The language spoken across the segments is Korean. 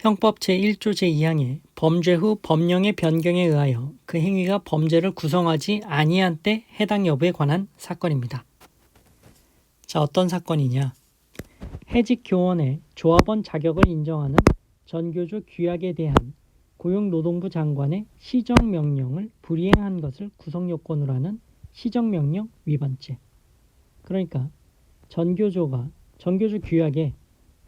형법 제1조 제2항에 범죄 후 법령의 변경에 의하여 그 행위가 범죄를 구성하지 아니한 때 해당 여부에 관한 사건입니다. 자, 어떤 사건이냐? 해직교원의 조합원 자격을 인정하는 전교조 규약에 대한 고용노동부 장관의 시정명령을 불이행한 것을 구성요건으로 하는 시정명령 위반죄. 그러니까 전교조 규약에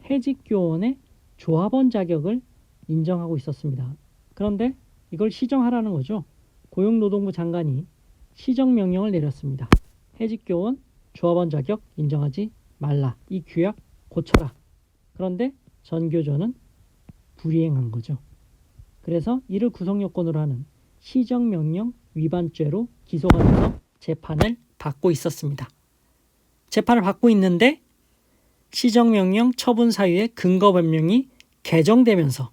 해직교원의 조합원 자격을 인정하고 있었습니다. 그런데 이걸 시정하라는 거죠. 고용노동부 장관이 시정명령을 내렸습니다. 해직교원 조합원 자격 인정하지 말라. 이 규약 고쳐라. 그런데 전교조는 불이행한 거죠. 그래서 이를 구성요건으로 하는 시정명령 위반죄로 기소가 돼서 재판을 받고 있었습니다. 재판을 받고 있는데 시정명령 처분 사유의 근거법령이 개정되면서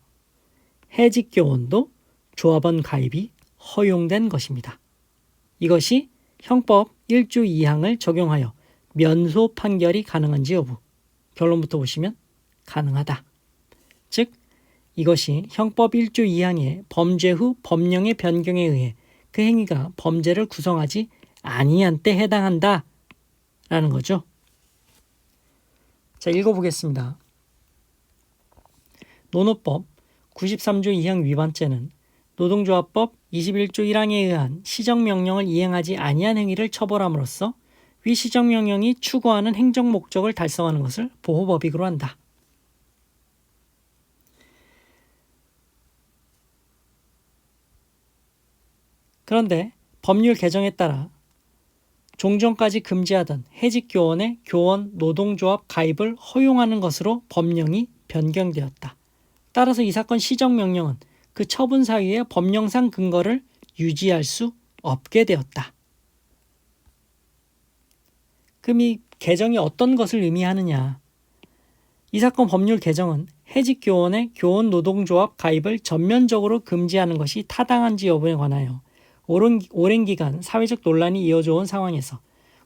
해직교원도 조합원 가입이 허용된 것입니다. 이것이 형법 1조 2항을 적용하여 면소 판결이 가능한지 여부. 결론부터 보시면 가능하다. 즉 이것이 형법 1조 2항의 범죄 후 법령의 변경에 의해 그 행위가 범죄를 구성하지 아니한 때 해당한다 라는 거죠. 자, 읽어보겠습니다. 노노법 93조 2항 위반죄는 노동조합법 21조 1항에 의한 시정명령을 이행하지 아니한 행위를 처벌함으로써 위 시정명령이 추구하는 행정 목적을 달성하는 것을 보호법익으로 한다. 그런데 법률 개정에 따라 종전까지 금지하던 해직교원의 교원 노동조합 가입을 허용하는 것으로 법령이 변경되었다. 따라서 이 사건 시정명령은 그 처분 사유의 법령상 근거를 유지할 수 없게 되었다. 그럼 이 개정이 어떤 것을 의미하느냐? 이 사건 법률 개정은 해직교원의 교원 노동조합 가입을 전면적으로 금지하는 것이 타당한지 여부에 관하여 오랜 기간 사회적 논란이 이어져 온 상황에서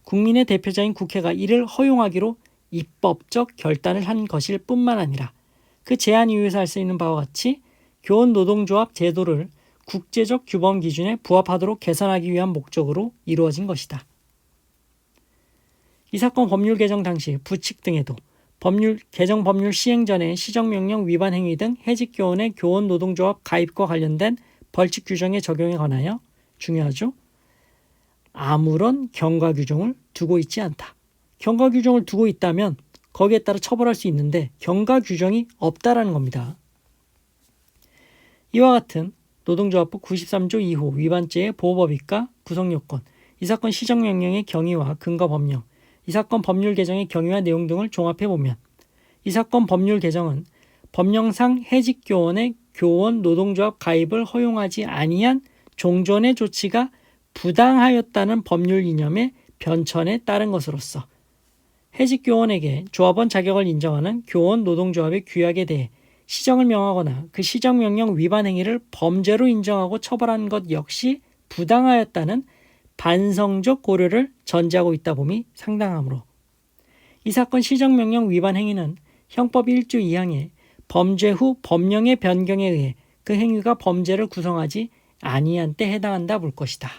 국민의 대표자인 국회가 이를 허용하기로 입법적 결단을 한 것일 뿐만 아니라 그 제한 이유에서 할 수 있는 바와 같이 교원 노동조합 제도를 국제적 규범 기준에 부합하도록 개선하기 위한 목적으로 이루어진 것이다. 이 사건 법률 개정 당시 부칙 등에도 개정 법률 시행 전에 시정명령 위반 행위 등 해직교원의 교원 노동조합 가입과 관련된 벌칙 규정의 적용에 관하여 중요하죠. 아무런 경과 규정을 두고 있지 않다. 경과 규정을 두고 있다면 거기에 따라 처벌할 수 있는데 경과 규정이 없다라는 겁니다. 이와 같은 노동조합법 93조 2호 위반죄의 보호법익과 구성요건, 이 사건 시정명령의 경위와 근거 법령, 이 사건 법률 개정의 경위와 내용 등을 종합해보면 이 사건 법률 개정은 법령상 해직교원의 교원 노동조합 가입을 허용하지 아니한 종전의 조치가 부당하였다는 법률 이념의 변천에 따른 것으로서 해직교원에게 조합원 자격을 인정하는 교원 노동조합의 규약에 대해 시정을 명하거나 그 시정명령 위반 행위를 범죄로 인정하고 처벌한 것 역시 부당하였다는 반성적 고려를 전제하고 있다 봄이 상당하므로 이 사건 시정명령 위반 행위는 형법 1조 2항의 범죄 후 법령의 변경에 의해 그 행위가 범죄를 구성하지 아니한 때 해당한다 볼 것이다.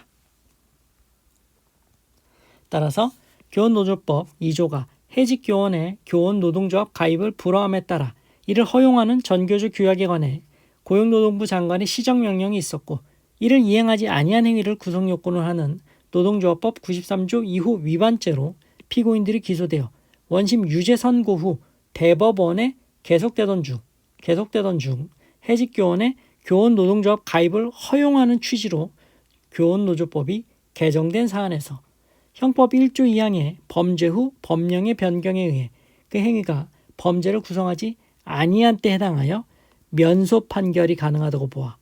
따라서 교원노조법 2조가 해직교원의 교원 노동조합 가입을 불허함에 따라 이를 허용하는 전교조 규약에 관해 고용노동부 장관의 시정명령이 있었고 이를 이행하지 아니한 행위를 구성요건으로 하는 노동조합법 93조 2호 위반죄로 피고인들이 기소되어 원심 유죄 선고 후 대법원에 계속되던 중 해직교원의 교원 노동조합 가입을 허용하는 취지로 교원노조법이 개정된 사안에서 형법 1조 2항의 범죄 후 법령의 변경에 의해 그 행위가 범죄를 구성하지 아니한 때 해당하여 면소 판결이 가능하다고 보아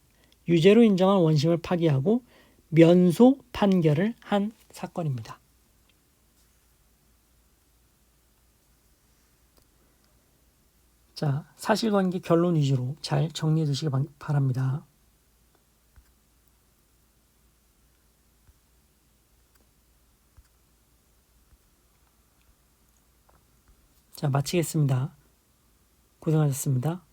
유죄로 인정한 원심을 파기하고 면소 판결을 한 사건입니다. 자, 사실관계 결론 위주로 잘 정리해 두시기 바랍니다. 자, 마치겠습니다. 고생하셨습니다.